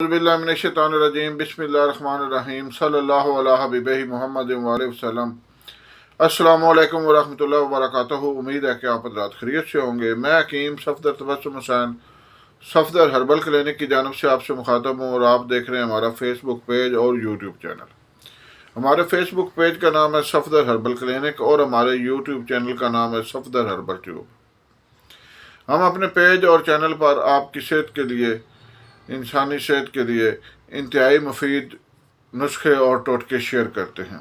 बिस्मिल्लाहिर्रहमानिर्रहीम बिस्मिल्लाहिर्रहमानिर्रहीम सल्लल्लाहु अला हबीबिही मुहम्मद व अलैहि वसल्लम। अस्सलामु अलैकुम व रहमतुल्लाहि व बरकातहू। उम्मीद है कि आप हज़रात खैरियत से होंगे। मैं हकीम सफदर तबस्सुम हुसैन सफदर हर्बल क्लिनिक की जानब से आपसे मुखातब हूँ और आप देख रहे हैं हमारा फेसबुक पेज और यूट्यूब चैनल। हमारे फेसबुक पेज का नाम है सफदर हर्बल क्लिनिक और हमारे यूट्यूब चैनल का नाम है सफदर हर्बल ट्यूब। हम अपने पेज और चैनल पर आपकी सेहत के लिए, इंसानी सेहत के लिए इंतहाई मुफीद नुस्खे और टोटके शेयर करते हैं।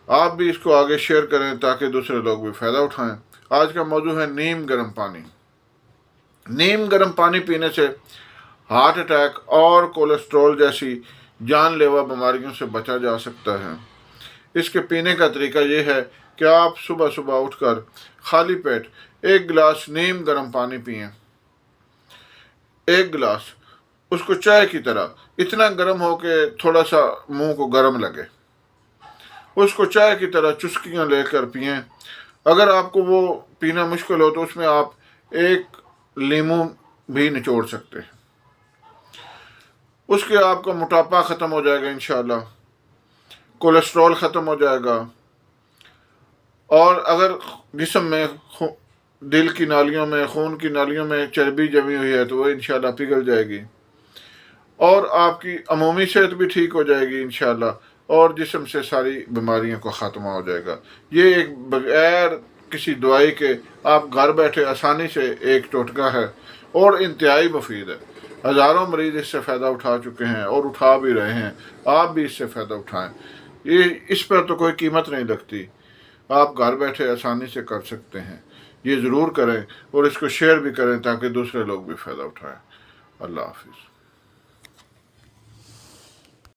आप भी इसको आगे शेयर करें ताकि दूसरे लोग भी फ़ायदा उठाएं। आज का मौजू है नीम गर्म पानी। नीम गर्म पानी पीने से हार्ट अटैक और कोलेस्ट्रॉल जैसी जानलेवा बीमारियों से बचा जा सकता है। इसके पीने का तरीका ये है कि आप सुबह सुबह उठकर खाली पेट एक गिलास नीम गर्म पानी पिएं। एक गिलास, उसको चाय की तरह, इतना गर्म हो कि थोड़ा सा मुंह को गर्म लगे, उसको चाय की तरह चुस्कियाँ लेकर पिएं। अगर आपको वो पीना मुश्किल हो तो उसमें आप एक लीमू भी निचोड़ सकते हैं। उसके आपका मोटापा ख़त्म हो जाएगा इंशाअल्लाह, कोलेस्ट्रॉल ख़त्म हो जाएगा और अगर जिस्म में दिल की नालियों में, खून की नालियों में चर्बी जमी हुई है तो वो इंशाअल्लाह पिघल जाएगी और आपकी अमूमी सेहत भी ठीक हो जाएगी इंशाअल्लाह और जिस्म से सारी बीमारियों का ख़ात्मा हो जाएगा। ये एक बग़ैर किसी दवाई के आप घर बैठे आसानी से एक टोटका है और इंतहाई मुफीद है। हज़ारों मरीज़ इससे फ़ायदा उठा चुके हैं और उठा भी रहे हैं। आप भी इससे फ़ायदा उठाएँ। ये इस पर तो कोई कीमत नहीं लगती, आप घर बैठे आसानी से कर सकते हैं। ये ज़रूर करें और इसको शेयर भी करें ताकि दूसरे लोग भी फ़ायदा उठाएँ। अल्लाह हाफ़िज़।